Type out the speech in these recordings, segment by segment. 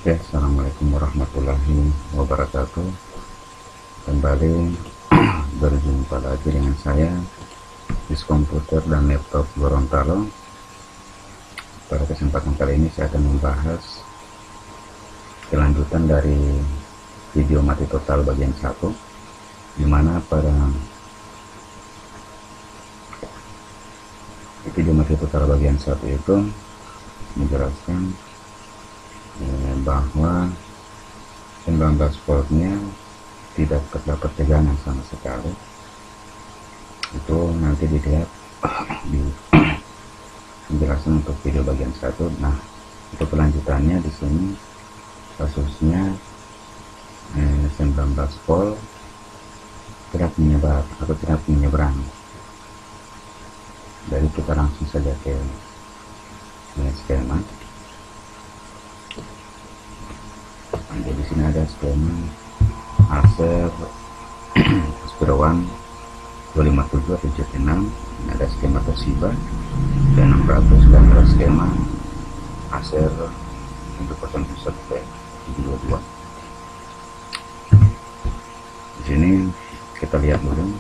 Oke, assalamualaikum warahmatullahi wabarakatuh. Kembali berjumpa lagi dengan saya di komputer dan laptop Gorontalo. Pada kesempatan kali ini saya akan membahas kelanjutan dari video mati total bagian 1, di mana pada video mati total bagian 1 itu menjelaskan bahwa 19 voltnya tidak terdapat tegangan sama sekali. Itu nanti dilihat di penjelasan untuk video bagian 1. Nah, untuk kelanjutannya di sini kasusnya 19 volt tidak menyebar atau tidak menyeberang. Jadi kita langsung saja ke skema. Jadi sini ada skema Acer Aspirowan 257 atau JT6. Ini ada skema Toshiba D600 dan ada skema Acer untuk 01P722. Di sini kita lihat dulu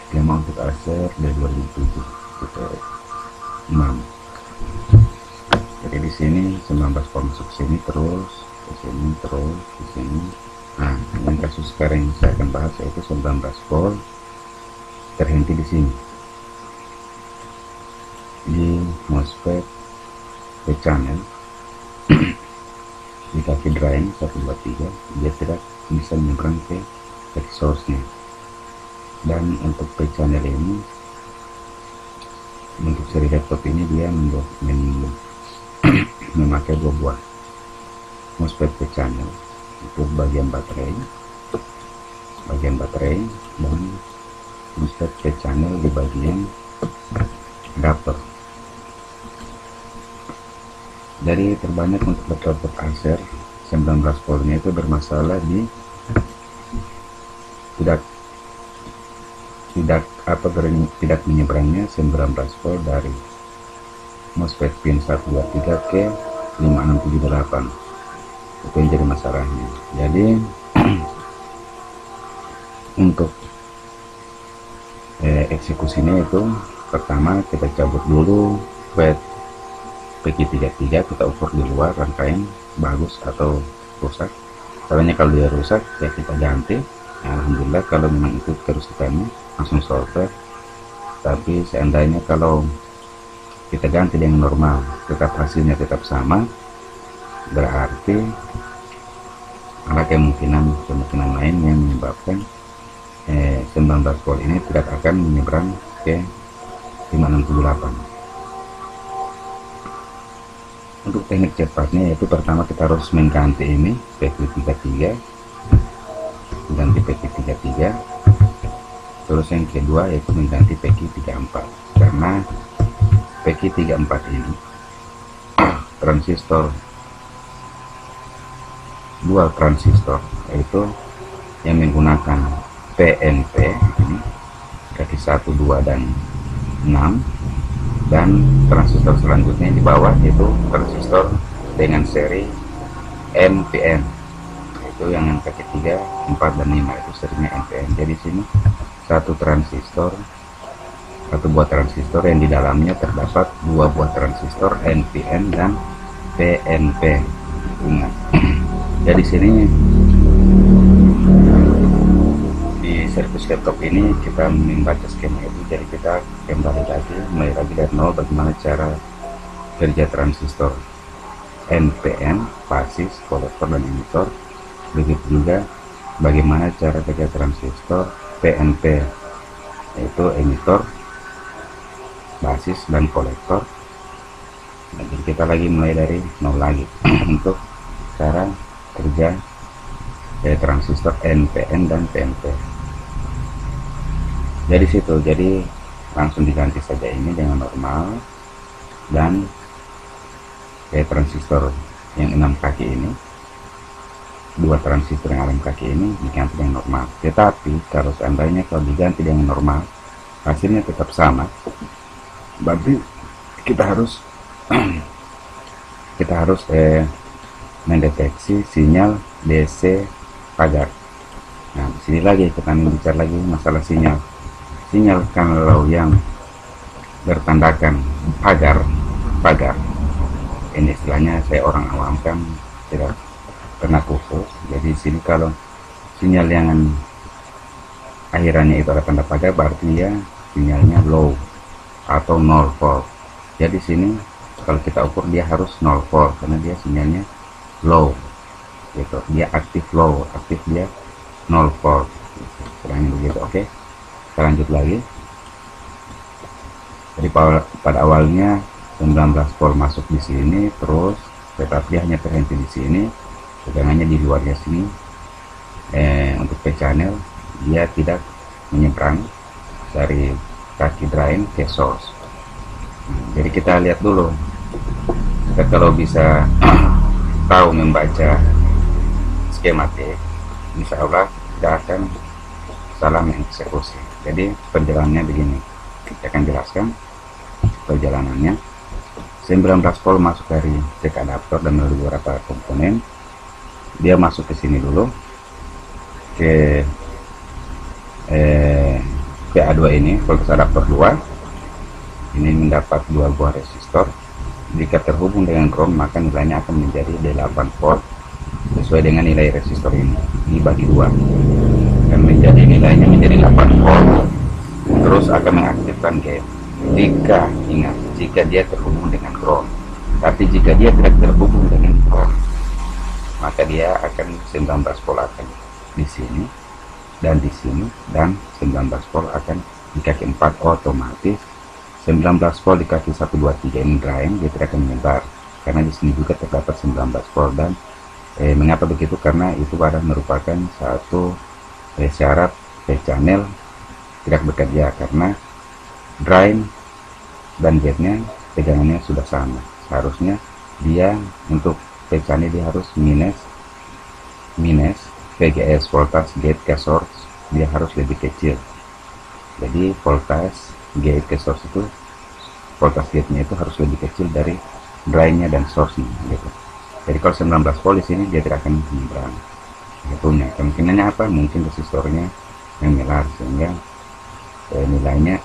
skema untuk Acer D2007 tipe 6. Jadi di sini 19 volt masuk sini, terus ke sini, terus di sini. Nah, yang kasus sekarang yang saya akan bahas yaitu 19 volt terhenti di sini di MOSFET P-channel di kaki drain 123. Dia tidak bisa menyeberang ke source-nya, dan untuk P-channel ini untuk seri laptop ini dia memakai 2 buah MOSFET P-channel untuk bagian baterai dan MOSFET P-channel di bagian adapter. Jadi terbanyak untuk laptop Acer 19 voltnya itu bermasalah di tidak menyeberangnya 19 volt dari MOSFET pin 123 ke 5678. Itu yang jadi masalahnya. Jadi untuk eksekusinya itu pertama kita cabut dulu FET PQ33, kita ukur di luar rangkaian bagus atau rusak. Caranya kalau dia rusak ya kita ganti. Alhamdulillah kalau memang itu kerusakannya langsung solder. Tapi seandainya kalau kita ganti yang normal tetap hasilnya tetap sama, berarti ada kemungkinan lain yang menyebabkan 19 volt ini tidak akan menyeberang ke 5678. Untuk teknik cepatnya yaitu pertama kita harus mengganti ini PQ33, ganti PQ33. Terus yang kedua yaitu mengganti PQ34, karena PQ34 ini transistor dual transistor, yaitu yang menggunakan PNP ini kaki 1, 2 dan 6, dan transistor selanjutnya di bawah yaitu transistor dengan seri NPN, itu yang kaki 3, 4 dan 5 itu serinya NPN. Jadi sini satu buah transistor yang di dalamnya terdapat 2 buah transistor NPN dan PNP. Ingat. Jadi sini di servis laptop ini kita membaca skema itu. Jadi kita kembali lagi, mulai lagi dari nol, bagaimana cara kerja transistor NPN, basis, kolektor dan emitor. Begitu juga bagaimana cara kerja transistor PNP, yaitu emitor, basis dan kolektor. Nah, jadi kita lagi mulai dari nol lagi untuk cara kerja transistor NPN dan PNP. Jadi situ, jadi langsung diganti saja ini dengan normal, dan transistor yang 6 kaki ini, 2 transistor yang 6 kaki ini diganti dengan normal. Tetapi kalau seandainya kalau diganti dengan normal hasilnya tetap sama, berarti kita harus kita harus mendeteksi sinyal DC pagar. Nah, di sini lagi kita bicara lagi masalah sinyal. Sinyal kalau yang bertandakan pagar, ini istilahnya saya orang awam kan tidak pernah khusus. Jadi di sini kalau sinyal yang akhirannya itu ada tanda pagar, berarti dia sinyalnya low atau 0 volt. Jadi sini kalau kita ukur dia harus 0 volt karena dia sinyalnya low gitu, dia aktif low, aktif dia 0 volt istilahnya begitu. Oke, kita lanjut lagi. Jadi pada awalnya 19 volt masuk di sini, terus tetapi dia hanya terhenti di sini, tegangannya di luarnya sini. Untuk P channel dia tidak menyeberang dari kaki drain ke source. Jadi kita lihat dulu, kita kalau bisa tahu membaca skematik, insya Allah tidak akan salah mengeksekusi. Jadi perjalanannya begini, kita akan jelaskan perjalanannya. 19 volt masuk dari jack adaptor dan melalui beberapa komponen. Dia masuk ke sini dulu ke PA2 ini, voltage adaptor 2. Ini mendapat 2 buah resistor. Jika terhubung dengan ground maka nilainya akan menjadi 8 volt sesuai dengan nilai resistor ini dibagi 2 dan menjadi nilainya menjadi 8 volt. Terus akan mengaktifkan gate jika dia terhubung dengan ground. Tapi jika dia tidak terhubung dengan ground, maka dia akan 19 volt akan di sini dan di sini, dan 19 volt akan di kaki 4. Otomatis 19 volt di kaki 1, 2, 3 ini drain, dia tidak akan menyebar karena di sini juga terdapat 19 volt. Dan mengapa begitu? Karena itu adalah merupakan satu syarat P channel tidak bekerja karena drain dan gate-nya tegangannya sudah sama. Seharusnya dia untuk P channel dia harus minus VGS, voltage gate ke source, dia harus lebih kecil. Jadi voltage gate ke source itu, voltage gate-nya itu harus lebih kecil dari drain-nya dan source-nya gitu. Jadi kalau 19 volt di sini dia tidak akan menyeberang. Itunya kemungkinannya apa? Mungkin resistornya yang melar sehingga nilainya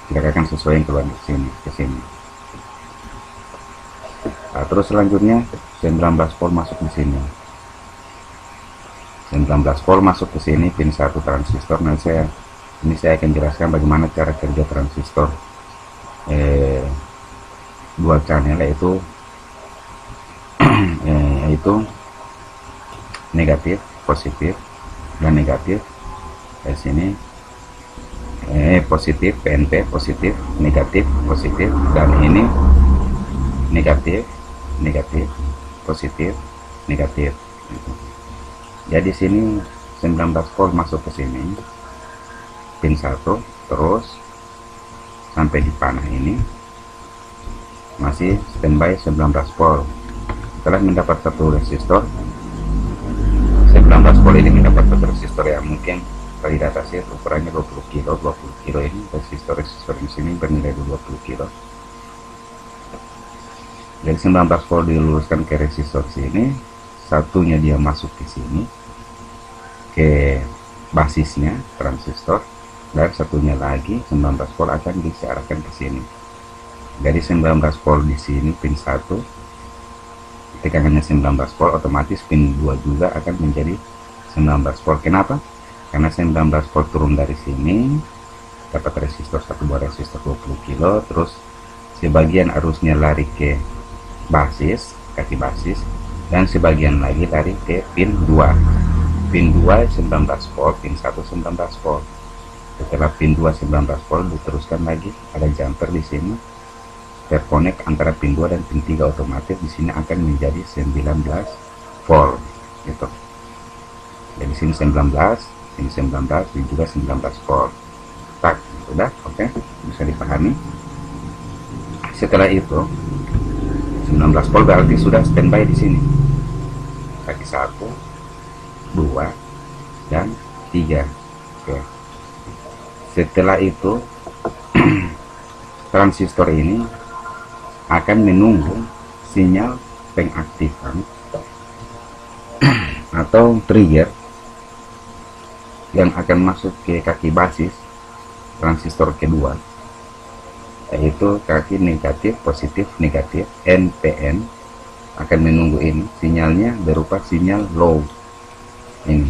tidak akan sesuai yang keluar ke sini. Nah, terus selanjutnya 19 volt masuk di sini. 19 volt masuk ke sini, pin 1 transistor. Nah, saya akan jelaskan bagaimana cara kerja transistor dual channel, yaitu negatif, positif, dan negatif. Di sini positif, PNP positif, negatif, positif, dan ini negatif, positif, negatif. Jadi sini 19 volt masuk ke sini, pin 1, terus sampai di panah ini masih standby 19 volt. Setelah mendapat satu resistor 19 volt ini mendapat satu resistor yang mungkin dari data saya ukurannya 20 kilo ini resistor di sini bernilai 20 kilo. Dari 19 volt diluruskan ke resistor sini, satunya dia masuk ke sini ke basisnya transistor, dan satunya lagi 19 volt akan diarahkan ke sini. Dari 19 volt di sini pin 1 tegangannya 19 volt, otomatis pin 2 juga akan menjadi 19 volt. Kenapa? Karena 19 volt turun dari sini dapat resistor, satu buah resistor 20 kilo, terus sebagian arusnya lari ke basis, kaki basis, dan sebagian lagi lari ke pin 2. Pin 2 19 volt, pin 1 19 volt. Setelah pin 2 19 volt diteruskan lagi, ada jumper di sini terkonek antara pin 2 dan pin 3, otomatis di sini akan menjadi 19 volt gitu. Jadi sini 19, ini 19, ini juga 19 volt. Tak, sudah, oke, bisa dipahami. Setelah itu 19 volt berarti sudah standby di sini. Kaki 1, 2, dan 3. Oke. Setelah itu transistor ini akan menunggu sinyal pengaktifan atau trigger yang akan masuk ke kaki basis transistor kedua, yaitu kaki negatif positif negatif NPN, akan menunggu ini sinyalnya berupa sinyal low. Ini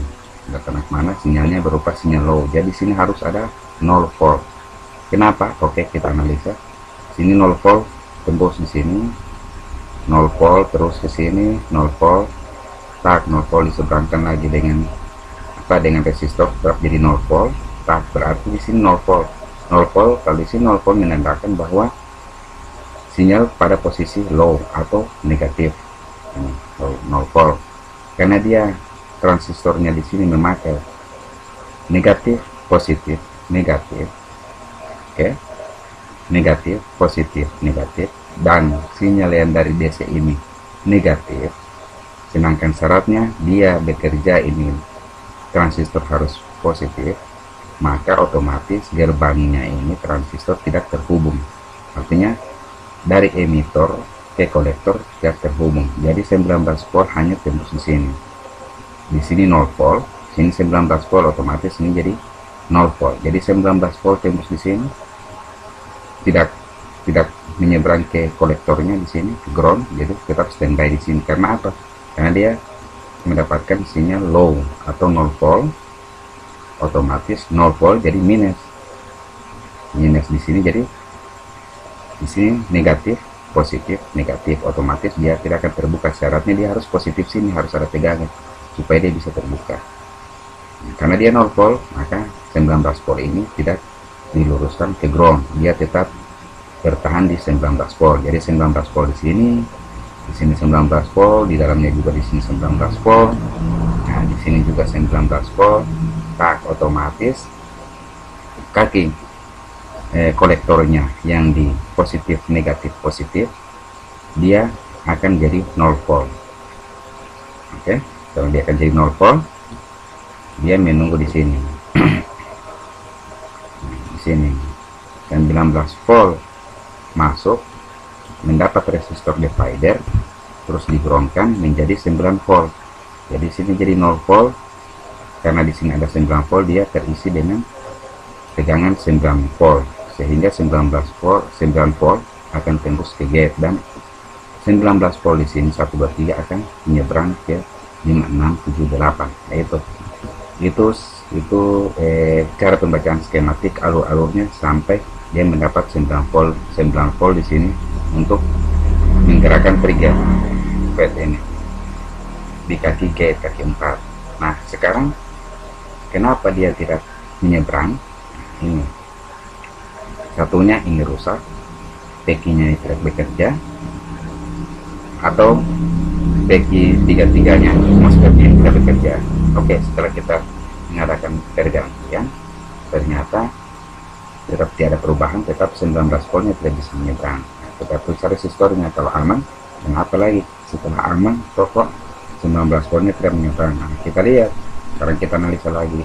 udah kena mana, sinyalnya berupa sinyal low, jadi sini harus ada 0 volt. Kenapa? Oke, kita analisa. Sini 0 volt tembus di sini 0 volt, terus ke sini 0 volt, tak 0 volt diseberangkan lagi dengan apa, dengan resistor tetap jadi 0 volt, tak berarti di sini 0 volt. 0 volt, kalau di sini 0 volt menandakan bahwa sinyal pada posisi low atau negatif. Ini 0 volt, karena dia transistornya di sini memakai negatif positif negatif, oke, negatif positif negatif, dan sinyal yang dari DC ini negatif, sedangkan syaratnya dia bekerja ini transistor harus positif, maka otomatis gerbangnya ini transistor tidak terhubung. Artinya dari emitor ke kolektor tidak terhubung. Jadi 19 volt hanya tembus di sini. Di sini 0 volt, sini 19 volt, otomatis ini jadi 0 volt. Jadi 19 volt tembus di sini, tidak menyeberang ke kolektornya di sini, ke ground, jadi tetap standby di sini. Karena apa? Karena dia mendapatkan sinyal low atau 0 volt, otomatis 0 volt jadi minus di sini, jadi di sini negatif positif negatif, otomatis dia tidak akan terbuka. Syaratnya dia harus positif, sini harus ada tegangan supaya dia bisa terbuka. Karena dia 0 volt, maka 19 volt ini tidak diluruskan ke ground, dia tetap bertahan di 19 volt. Jadi 19 volt di sini 19 volt, di dalamnya juga di sini 19 volt, nah di sini juga 19 volt. Tak, otomatis kaki kolektornya yang di positif negatif positif dia akan jadi 0 volt. Oke, kalau dia akan jadi 0 volt, dia menunggu di sini. Di sini 19 volt masuk, mendapat resistor divider, terus digroundkan menjadi 9 volt. Jadi sini jadi 0 volt, karena di sini ada 9 volt, dia terisi dengan tegangan 9 volt, sehingga 19 volt akan tembus ke gate, dan 19 volt di sini 1 2 3 akan menyeberang ke 5 6 7 8. Nah, itu cara pembacaan skematik alur-alurnya sampai dia mendapat 9 volt di sini untuk menggerakkan trigger FET ini di kaki gate, kaki 4. Nah, sekarang kenapa dia tidak menyeberang? Ini satunya ini rusak, pekinya tidak bekerja, atau peki tiga-tiganya MOSFET-nya tidak bekerja. Oke, setelah kita mengadakan pergantian, ternyata tetap tidak ada perubahan, tetap 19 voltnya tidak bisa menyeberang. Kita periksa resistornya, kalau aman, dan apa lagi setelah aman, pokok 19 voltnya tidak menyeberang. Nah, kita lihat, sekarang kita analisa lagi.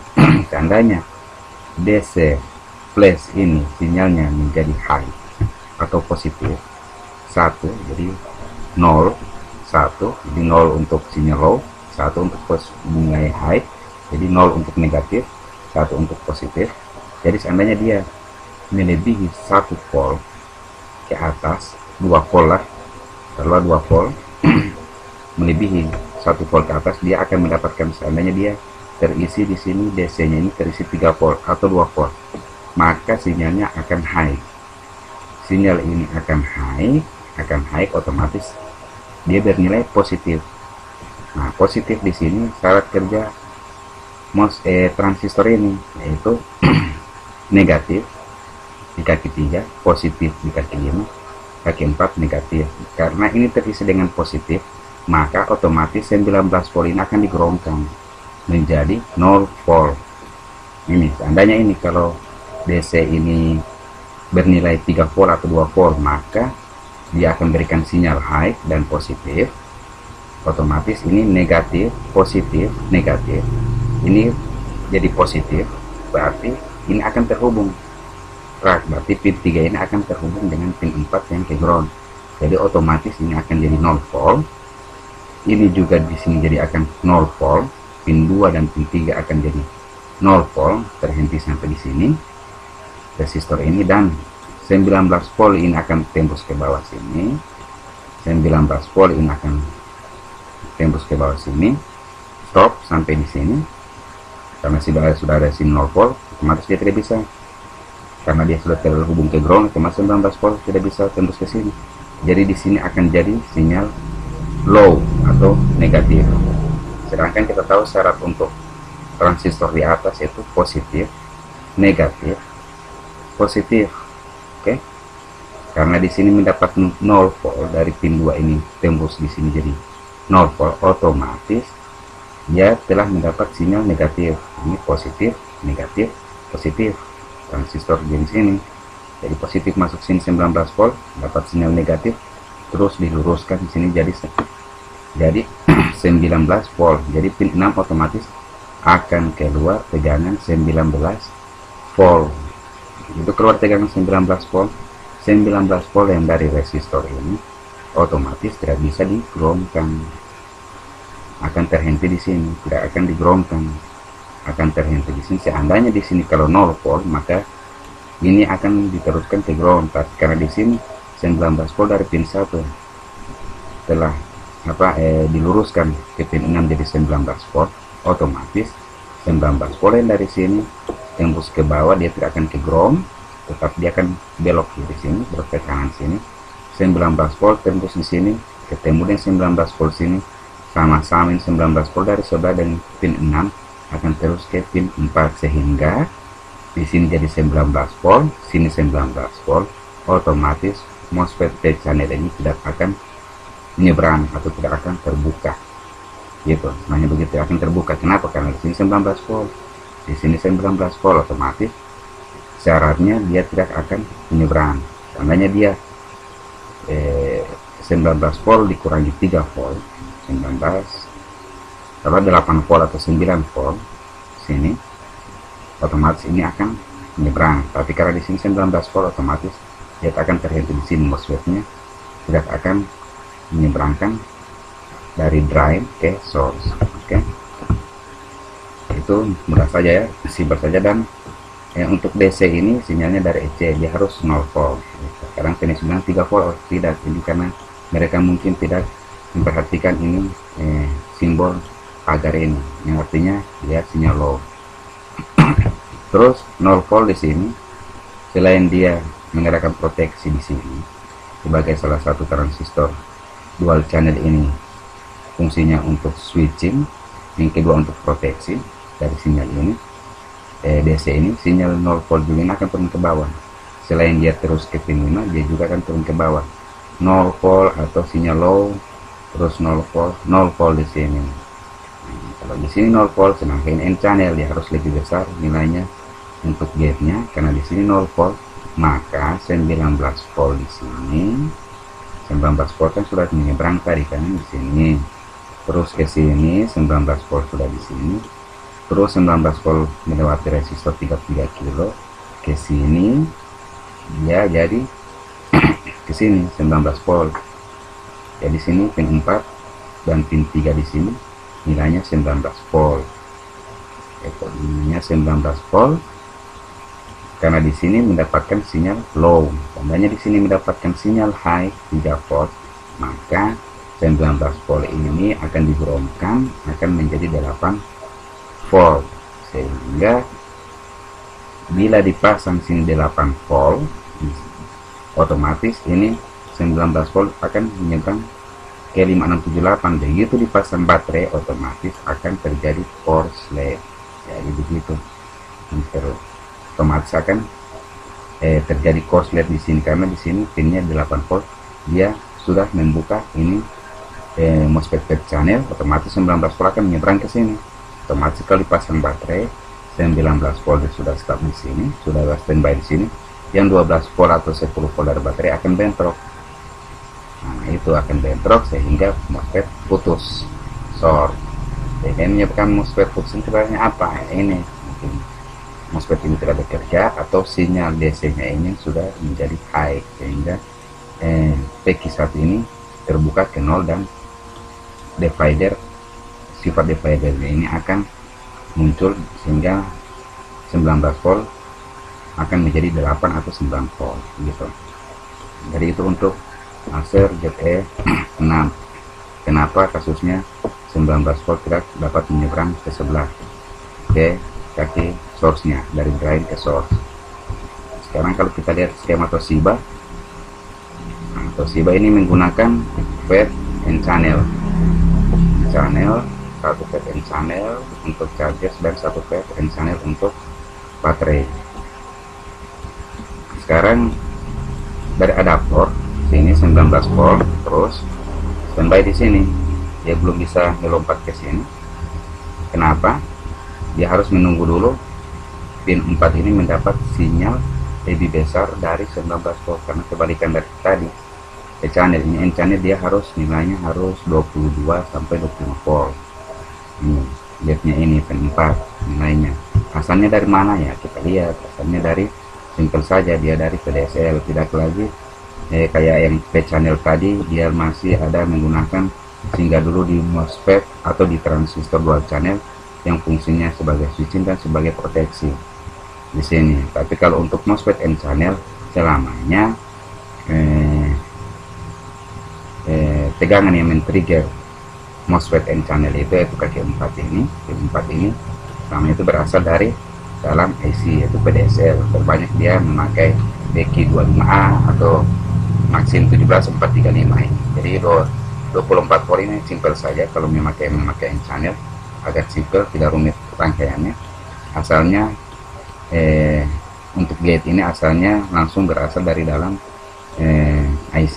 Seandainya DC flash ini sinyalnya menjadi high atau positif 1, jadi 0 1, jadi 0 untuk sinyal low, 1 untuk nilai high, jadi 0 untuk negatif, 1 untuk positif. Jadi seandainya dia melebihi 1 volt ke atas, 2 volt lah, kalau 2 volt melebihi 1 volt ke atas, dia akan mendapatkan, seandainya dia terisi di sini DC-nya ini terisi 3 volt atau 2 volt, maka sinyalnya akan high. Sinyal ini akan high, otomatis dia bernilai positif. Nah, positif di sini syarat kerja transistor ini yaitu negatif di kaki 3, positif di kaki 5, kaki 4 negatif. Karena ini terisi dengan positif, maka otomatis 19 volt ini akan digroundkan menjadi 0 volt. Ini seandainya ini kalau DC ini bernilai 3 volt atau 2 volt, maka dia akan berikan sinyal high dan positif. Otomatis ini negatif positif negatif, ini jadi positif, berarti ini akan terhubung. Berarti pin 3 ini akan terhubung dengan pin 4 yang ke ground. Jadi otomatis ini akan jadi 0 volt. Ini juga di sini jadi akan 0 volt. Pin 2 dan pin 3 akan jadi 0 volt, terhenti sampai di sini resistor ini, dan 19 volt ini akan tembus ke bawah sini. 19 volt ini akan tembus ke bawah sini, stop sampai di sini. Karena sudah ada sini 0 volt, otomatis dia tidak bisa, karena dia sudah terhubung ke ground, otomatis 19 volt tidak bisa tembus ke sini. Jadi di sini akan jadi sinyal low atau negatif. Sedangkan kita tahu syarat untuk transistor di atas itu positif, negatif, positif. Oke. Karena di sini mendapat 0 volt dari pin 2 ini tembus di sini jadi 0 volt, otomatis dia telah mendapat sinyal negatif. Ini positif, negatif, positif. Transistor di sini. Jadi positif masuk sini 19 volt, dapat sinyal negatif, terus diluruskan di sini jadi 19 volt. Jadi pin 6 otomatis akan keluar tegangan 19 volt. Itu keluar tegangan 19 volt. 19 volt yang dari resistor ini otomatis tidak bisa digroundkan. Akan terhenti di sini, tidak akan digroundkan. Akan terhenti di sini. Seandainya di sini kalau 0 volt, maka ini akan diteruskan ke ground. Tapi karena di sini 19 volt dari pin 1 telah diluruskan ke pin 6 jadi 19 volt, otomatis 19 volt yang dari sini tembus ke bawah, dia tidak akan ke ground, tetap dia akan belok di sini, belok ke kanan sini. 19 volt tembus di sini, ketemu dengan 19 volt sini, sama-sama 19 volt dari sebelah dan pin 6 akan terus ke pin 4, sehingga di sini jadi 19 volt, sini 19 volt, otomatis MOSFET P channel ini tidak akan menyeberang atau tidak akan terbuka. Gitu, sebenarnya begitu, akan terbuka. Kenapa? Karena di sini 19 volt, di sini 19 volt, otomatis syaratnya dia tidak akan menyeberang. Seandainya dia 19 volt dikurangi 3 volt, 8 volt atau 9 volt sini, otomatis ini akan menyeberang. Tapi karena di sini 19 volt, otomatis dia akan terhenti di sini, MOSFET-nya tidak akan menyeberangkan dari drain ke source. Oke, itu mudah saja ya, simpel saja. Dan untuk DC ini sinyalnya dari EC, dia harus 0 volt. Sekarang teknis bilang 3 volt, tidak, ini karena mereka mungkin tidak memperhatikan ini simbol pagar ini, yang artinya dia sinyal low. Terus 0 volt di sini, selain dia menggerakkan proteksi di sini sebagai salah satu transistor dual channel ini, fungsinya untuk switching, yang kedua untuk proteksi dari sinyal ini. DC ini sinyal 0 volt juga akan turun ke bawah. Selain dia terus ke pin 5, dia juga akan turun ke bawah. 0 volt atau sinyal low, terus 0 volt di sini. Kalau di sini 0 volt, sedangkan N channel dia harus lebih besar nilainya untuk gate-nya, karena di sini 0 volt, maka 19 volt di sini. 19 volt kan sudah menyeberang tadi kan di sini. Terus ke sini 19 volt sudah di sini. Terus 19 volt melewati resistor 33 kilo ke sini, dia jadi ke sini 19 volt. Jadi sini pin 4 dan pin 3 di sini nilainya 19 volt. Nilainya 19 volt. Karena di sini mendapatkan sinyal low, tandanya di sini mendapatkan sinyal high 3 volt, maka 19 volt ini akan digroundkan, akan menjadi 8 volt, sehingga bila dipasang sini 8 volt, otomatis ini 19 volt akan menyeberang ke 5678. Begitu dipasang baterai, otomatis akan terjadi korslet. Jadi begitu, otomatis akan terjadi korslet di sini, karena di sini pinnya 8 volt, dia sudah membuka ini MOSFET P channel, otomatis 19 volt akan menyeberang ke sini. Otomatis kalau dipasang baterai 19 volt sudah stop di sini, sudah standby di sini, yang 12 volt atau 10 volt dari baterai akan bentrok. Nah, itu akan bentrok sehingga MOSFET putus, short. Jadi menyebabkan MOSFET putus sebenarnya apa? Ini mungkin MOSFET ini tidak bekerja, atau sinyal DC nya ini sudah menjadi high, sehingga PQ1 ini terbuka ke 0 dan divider, sifat divider ini akan muncul sehingga 19 volt akan menjadi 8 atau 9 volt gitu. Jadi itu untuk Acer ZE6. Kenapa kasusnya 19 volt tidak dapat menyeberang ke sebelah, ke kaki source-nya, dari drain ke source. Sekarang kalau kita lihat skema Toshiba, Toshiba ini menggunakan fade and channel, satu fade and channel untuk charger dan satu fade and channel untuk baterai. Sekarang dari adaptor sini 19 volt, terus standby di sini, dia belum bisa melompat ke sini. Kenapa? Dia harus menunggu dulu pin 4 ini mendapat sinyal lebih besar dari 19 volt, karena kebalikan dari tadi. Channel ini, N channel, dia harus nilainya harus 22 sampai 25 volt. Ini lihatnya, ini pin 4 nilainya. Asalnya dari mana ya? Kita lihat asalnya dari simple saja, dia dari VDSL, tidak lagi kayak yang P channel tadi, dia masih ada menggunakan singgah dulu di MOSFET atau di transistor dual channel yang fungsinya sebagai switching dan sebagai proteksi di sini. Tapi kalau untuk MOSFET N channel selamanya tegangan yang men-trigger MOSFET N channel itu yaitu kaki 4 ini, selama itu berasal dari dalam IC yaitu PDSL. Terbanyak dia memakai BQ25A atau Maxim 17435 ini. Jadi 24 volt ini simple saja kalau memakai N channel, agak simple, tidak rumit rangkaiannya. Asalnya untuk gate ini asalnya langsung berasal dari dalam IC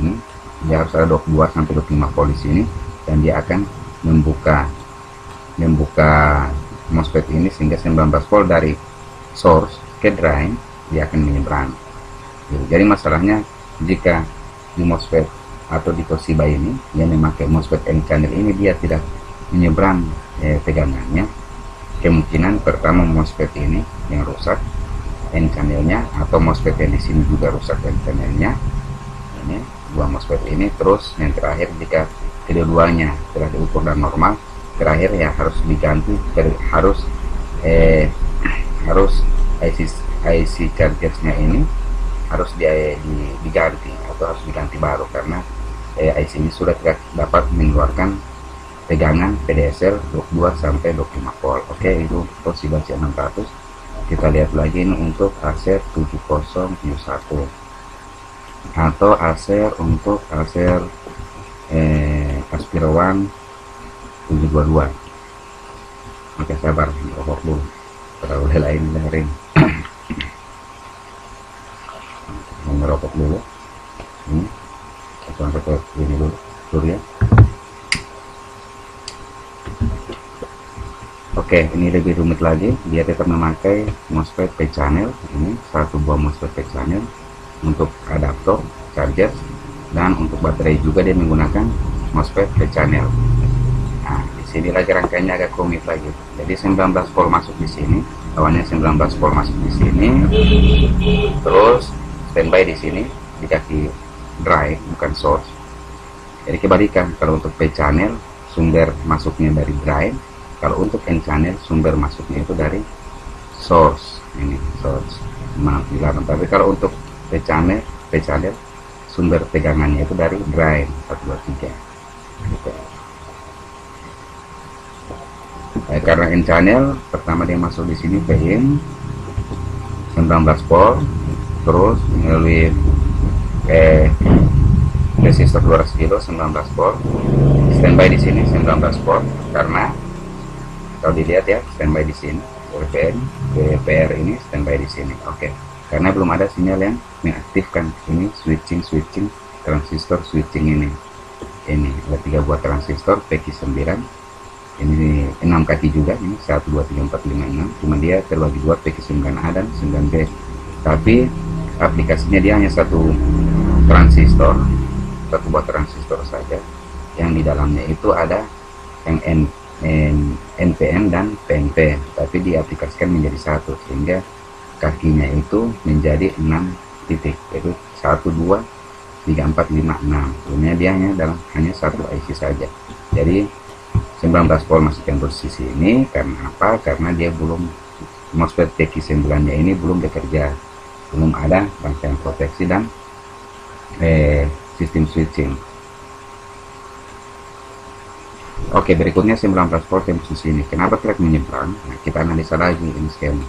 ini. Dia harus ada 22 sampai 25 volt di sini, dan dia akan membuka MOSFET ini sehingga 19 volt dari source ke drain dia akan menyeberang. Jadi masalahnya jika di MOSFET atau di Toshiba ini yang memakai MOSFET N channel ini, dia tidak menyeberang tegangannya. Kemungkinan pertama MOSFET ini yang rusak N channelnya, atau MOSFET yang di sini juga rusak N channelnya. Ini dua MOSFET ini. Terus yang terakhir, jika kedua-duanya telah diukur dan normal, terakhir ya harus diganti, harus IC chargersnya ini harus diganti atau harus diganti baru, karena IC ini sudah tidak dapat mengeluarkan tegangan PDSL 22 sampai 25 volt. Oke, itu Toshiba C600. Kita lihat lagi ini untuk Acer 7071 atau Acer untuk Acer Aspiro One 722. Oke, sabar, rokok dulu, terlalu lain dengerin. Merokok dulu ini, sampai ke ini dulu ya. Oke, ini lebih rumit lagi, dia tetap memakai MOSFET P channel ini, satu buah MOSFET P channel untuk adaptor charger, dan untuk baterai juga dia menggunakan MOSFET P channel. Nah, di sini lagi rangkaiannya agak rumit lagi. Jadi 19 volt masuk di sini, awalnya 19 volt masuk di sini, terus standby di sini di kaki drive, bukan source. Jadi kebalikan, kalau untuk P channel sumber masuknya dari drive, kalau untuk N channel sumber masuknya itu dari source. Ini source, maaf dilarang. Tapi kalau untuk P channel sumber tegangannya itu dari drive 123 gitu. Karena N channel pertama dia masuk di sini PIN 19 volt, terus melalui resistor 200 kilo 19 volt, standby di sini 19 volt, karena kalau dilihat ya standby di sini VPR ini standby di sini. Oke, karena belum ada sinyal yang mengaktifkan ini switching transistor switching ini ada 3 buah transistor PQ9, ini 6 kaki juga, ini 1 2 3 4 5 6, cuma dia terbagi 2 PQ9A dan 9B. Tapi aplikasinya dia hanya satu buah transistor saja, yang di dalamnya itu ada yang NPN dan PNP, tapi diaplikasikan menjadi satu, sehingga kakinya itu menjadi 6 titik, yaitu 1 2 3456. Sebenarnya dia hanya satu IC saja. Jadi 19 volt masuk yang posisi ini karena apa? Karena dia belum, MOSFET PQ9 nya ini belum bekerja, belum ada rangkaian proteksi dan sistem switching. Oke, berikutnya 19 volt yang posisi ini. Kenapa track menyeberang? Nah, kita analisa lagi ini skema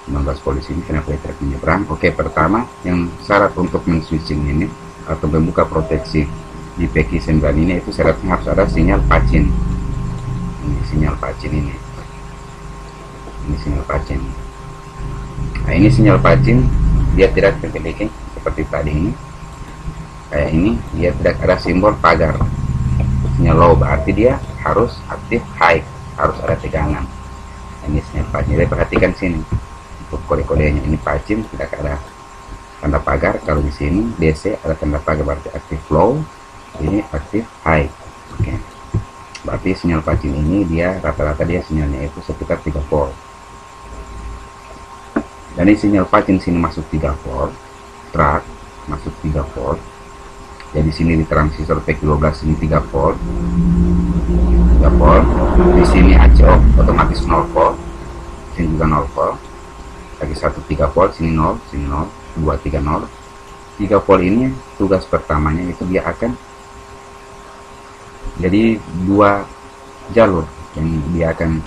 19 volt di sini. Kenapa track menyeberang? Oke, pertama yang syarat untuk men-switching ini atau membuka proteksi di PQ9 ini, itu syaratnya harus ada sinyal pacin. Ini sinyal pacin ini. Ini sinyal pacin. Nah, ini sinyal pacin dia tidak terkeliling seperti tadi ini. Kayak ini dia tidak ada simbol pagar. Sinyal low berarti dia harus aktif high, harus ada tegangan. Ini sinyal pacin. Jadi perhatikan sini untuk kode-kodenya, ini pacin tidak ada tanda pagar. Kalau di sini DC ada tanda pagar berarti aktif low, ini aktif high. Oke. Berarti sinyal pacin ini dia rata-rata dia sinyalnya itu sekitar 3 volt. Dan ini sinyal pacin sini masuk 3 volt, track masuk 3 volt. Jadi sini di transistor PQ12 ini 3 volt. 3 volt. Di sini ACO otomatis 0 volt. Sini juga 0 volt. Lagi 3 volt, sini 0, sini 0, 2 3 0. 3 volt ini tugas pertamanya itu dia akan jadi 2 jalur yang dia akan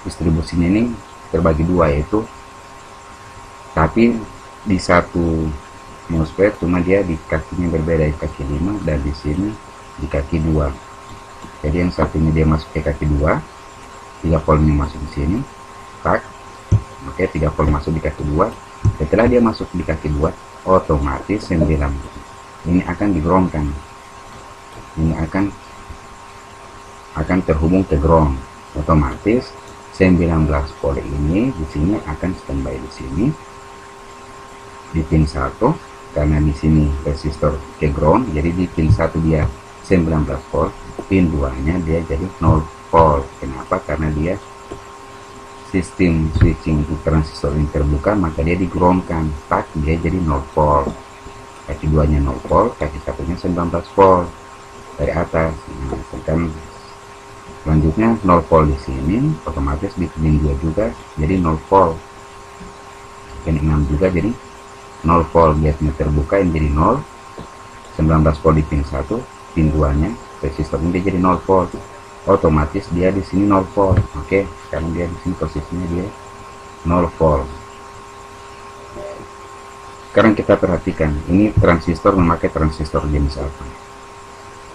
distribusinya ini terbagi 2, yaitu tapi di satu MOSFET cuma dia di kakinya berbeda, di kaki 5 dan di sini di kaki 2. Jadi yang satunya dia masuk ke kaki 2, 3 voltnya masuk di sini, tak. Oke, 3 volt masuk di kaki 2. Setelah dia masuk di kaki 2, otomatis 9 ini akan di-groundkan. Ini akan terhubung ke ground. Otomatis 19 volt ini di sini akan standby di sini di pin 1, karena di sini resistor ke ground. Jadi di pin 1 dia 19 volt, pin 2 nya dia jadi 0 volt. Kenapa? Karena dia sistem switching untuk transistor ini terbuka, maka dia di-groundkan, tak, dia jadi 0 volt. Kaki 2 nya 0 volt, kaki 1 nya 19 volt dari atas. Nah, sedangkan selanjutnya 0 volt di sini, otomatis di pin 2 juga jadi 0 volt. Pin 6 juga jadi 0 volt, biasanya terbuka yang jadi 0. 19 volt di pin 1, pin 2 nya resistor ini dia jadi 0 volt. Otomatis dia di sini 0 volt. Oke, sekarang dia di sini posisinya dia 0 volt. Sekarang kita perhatikan, ini transistor memakai transistor jenis apa?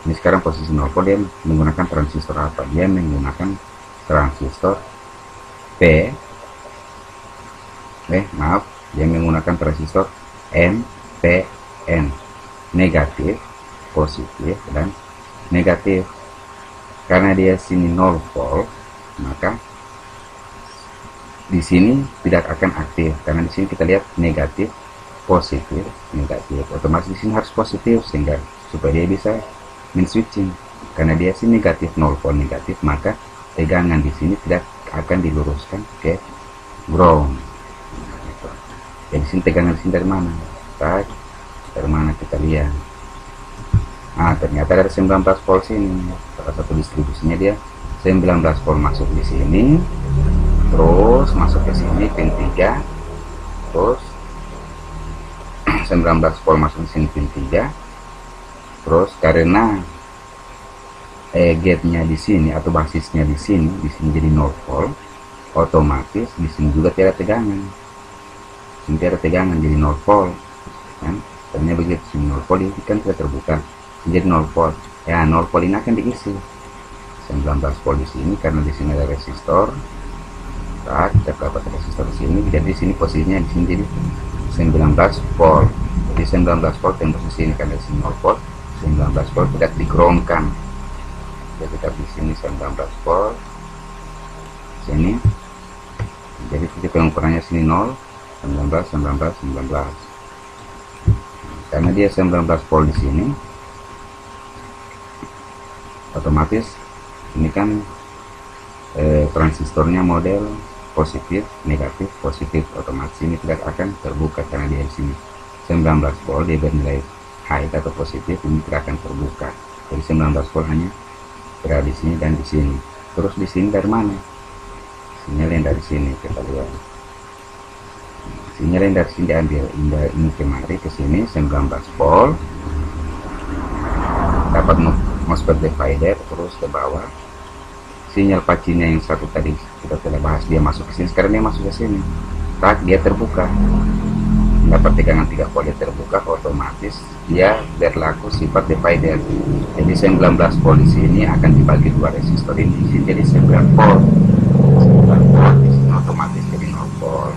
Ini sekarang posisi 0 volt, dia menggunakan transistor apa? Dia menggunakan transistor dia menggunakan transistor NPN, negatif, positif, dan negatif. Karena dia sini 0 volt, maka di sini tidak akan aktif. Karena di sini kita lihat negatif, positif, negatif. Otomatis di sini harus positif sehingga supaya dia bisa men-switching. Karena dia sini negatif, 0 volt negatif, maka tegangan di sini tidak akan diluruskan ke ground. Jadi sini tegangan di sini dari mana? Dari mana kita lihat? Nah, ternyata dari 19 volt sini. Salah satu distribusinya dia 19 volt masuk di sini, terus masuk ke sini pin 3, terus 19 volt masuk di sini pin 3. Terus karena gate-nya di sini atau basisnya di sini jadi 0 volt, otomatis di sini juga tidak ada tegangan. Sini tidak ada tegangan jadi 0 volt, kan? Ternyata begitu, sini 0 volt ini kan tidak terbuka, jadi 0 volt. Ya, 0 volt ini akan diisi 19 volt di sini karena di sini ada resistor. Tak, kita dapat resistor di sini, jadi di sini posisinya di sini jadi 19 volt. Jadi 19 volt yang posisi ini karena di sini 0 volt. 19 volt tidak di-groundkan. Jadi kita di sini 19 volt. Sini. Jadi titik pengukurannya sini 0, 19, 19, 19. Karena dia 19 volt di sini, otomatis ini kan transistornya model positif, negatif, positif. Otomatis ini tidak akan terbuka karena dia di sini 19 volt, dia bernilai high atau positif ini tidak akan terbuka. Jadi 19 volt hanya berada di sini dan di sini. Terus di sini dari mana? Sinyal yang dari sini kita lihat. Sinyal yang dari sini diambil ini kemari ke sini 19 volt. Dapat MOSFET divider terus ke bawah. Sinyal pacinya yang satu tadi kita telah bahas, dia masuk ke sini. Sekarang dia masuk ke sini. Tak, dia terbuka. Dapat tegangan 3 volt, dia terbuka, otomatis dia berlaku sifat divider. Jadi 19 volt di sini akan dibagi dua resistor ini, di sini jadi 9 volt. 9 volt di sini otomatis jadi 0 volt.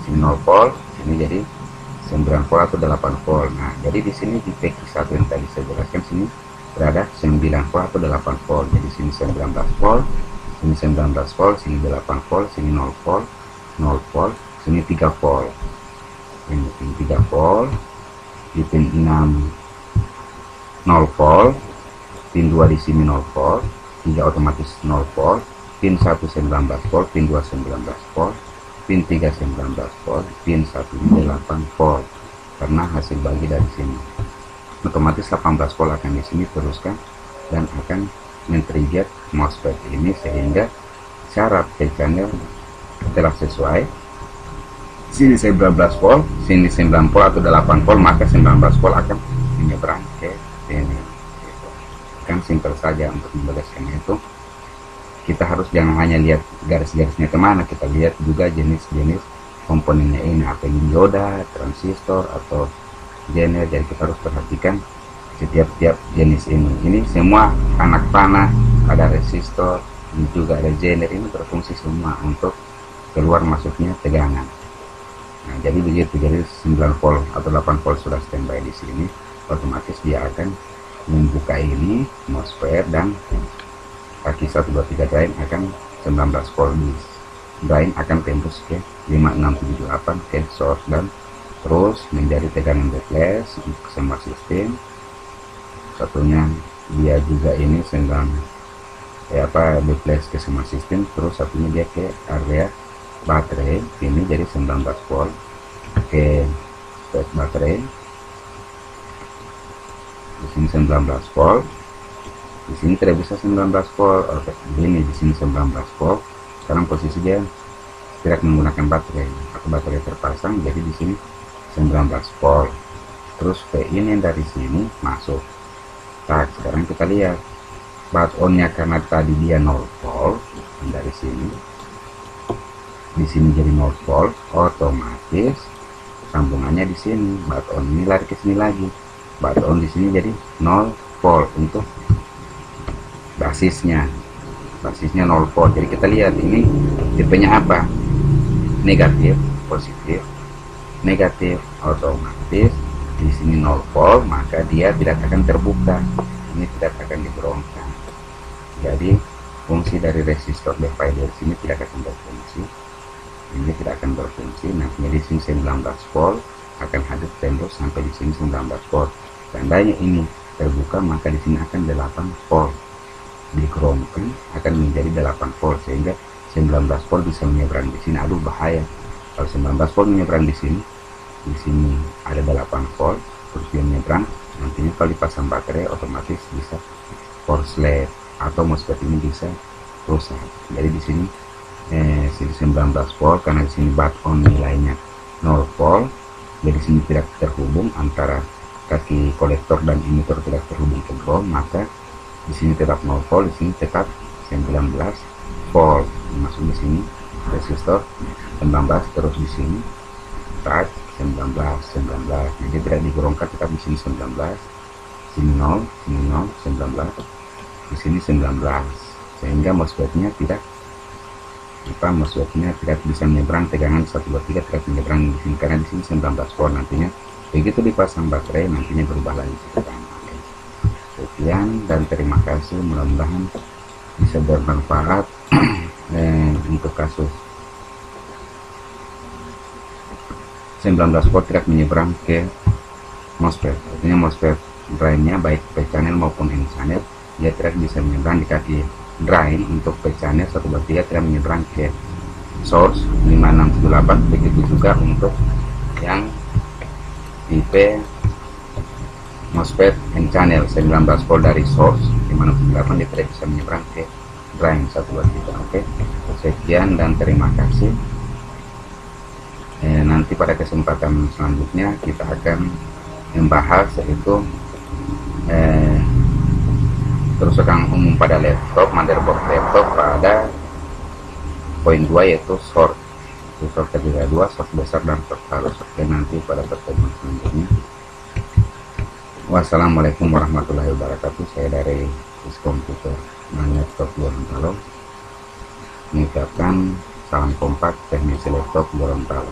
Sini 0 volt, sini jadi 9 volt atau 8 volt. Nah, jadi di sini di PQ1 yang tadi saya jelaskan, sini berada 9 volt atau 8 volt. Jadi sini 19 volt, sini 19 volt, sini 8 volt, sini 0 volt, 0 volt, sini 3 volt. Ini pin 3 volt, di pin 6 0 volt, pin 2 di sini 0 volt, 3 otomatis 0 volt, pin 1 19 volt, pin 2 19 volt, pin 3 19 volt, pin 1 8 volt. Karena hasil bagi dari sini otomatis 18 volt akan di sini teruskan dan akan men-trigger MOSFET ini, sehingga syarat channel telah sesuai. Sini 19 volt, sini 9 volt atau 8 volt, maka 19 volt akan menyeberang ke sini. Kan simpel saja untuk membedakannya itu. Kita harus jangan hanya lihat garis-garisnya kemana, kita lihat juga jenis-jenis komponennya ini, apa ini dioda, transistor atau jenis. Jadi kita harus perhatikan setiap jenis ini. Ini semua anak panah, ada resistor, ini juga ada jenis, ini berfungsi semua untuk keluar masuknya tegangan. Nah, jadi begitu. Jadi 9 volt atau 8 volt sudah standby di sini, otomatis dia akan membuka ini MOSFET dan kaki 1 2 3 drain akan 19 volt. Drain akan tembus ke 5678 ke source dan terus menjadi tegangan backflash untuk semua sistem. Satunya dia juga ini backflash ke semua sistem, terus satunya dia ke area baterai, ini jadi 19 volt ke baterai. Di sini 19 volt, di sini tidak bisa 19 volt. Oke, ini di sini 19 volt. Sekarang posisi dia tidak menggunakan baterai atau baterai terpasang, jadi di sini 19 volt. Terus ke ini dari sini masuk. Nah, sekarang kita lihat bat on-nya, karena tadi dia 0 volt dari sini. Di sini jadi 0 volt, otomatis sambungannya di sini. Bat on ini lari ke sini lagi. Bat on di sini jadi 0 volt untuk basisnya. Basisnya 0 volt. Jadi kita lihat ini tipenya apa? Negatif, positif, negatif, otomatis di sini 0 volt, maka dia tidak akan terbuka. Ini tidak akan diberongkan. Jadi fungsi dari resistor divider sini tidak akan berfungsi. Ini tidak akan berfungsi. Nah, di sini 19 volt akan hadir tembus sampai di sini 19 volt. Seandainya ini terbuka, maka di sini akan 8 volt. Dikeromkan akan menjadi 8 volt, sehingga 19 volt bisa menyeberang di sini. Aduh, bahaya. Kalau 19 volt menyeberang di sini ada 8 volt, terus dia menyeberang. Nantinya kalau dipasang baterai otomatis bisa korslet atau MOSFET ini bisa rusak. Jadi di sini 19 volt, karena di sini bat on nilainya 0 volt, jadi sini tidak terhubung antara kaki kolektor dan emitter, tidak terhubung ke ground, maka di sini tetap 0 volt, di sini tetap 19 volt. Masuk di sini resistor 19, terus di sini start 19, jadi tidak digerongkan, tetap di sini 19, sini 0, sini 0, 19, di sini 19, sehingga MOSFET-nya tidak bisa menyeberang tegangan 1 2 3, tidak menyeberang di sini karena di sini 19 volt. Nantinya begitu dipasang baterai nantinya berubah lagi tegangan. Sekian dan terima kasih, mudah-mudahan bisa bermanfaat untuk kasus 19 volt tidak menyeberang ke MOSFET. Artinya MOSFET drainnya baik P channel maupun N channel dia tidak bisa menyeberang di kaki drain. Untuk P channel 1 2 3 tidak menyeberang ke source 5678. Begitu juga untuk yang tipe MOSFET N channel 19 volt dari source, dimana 8 dia tidak bisa menyeberang ke drain 123. Oke, sekian dan terima kasih. Nanti pada kesempatan selanjutnya kita akan membahas yaitu kerusakan umum pada laptop, motherboard laptop pada poin 2 yaitu short. Short ketiga 2, short besar dan short halus. Oke, nanti pada pertemuan selanjutnya. Wassalamualaikum warahmatullahi wabarakatuh. Saya dari Komputer Laptop Gorontalo mengucapkan salam kompak teknisi laptop Gorontalo.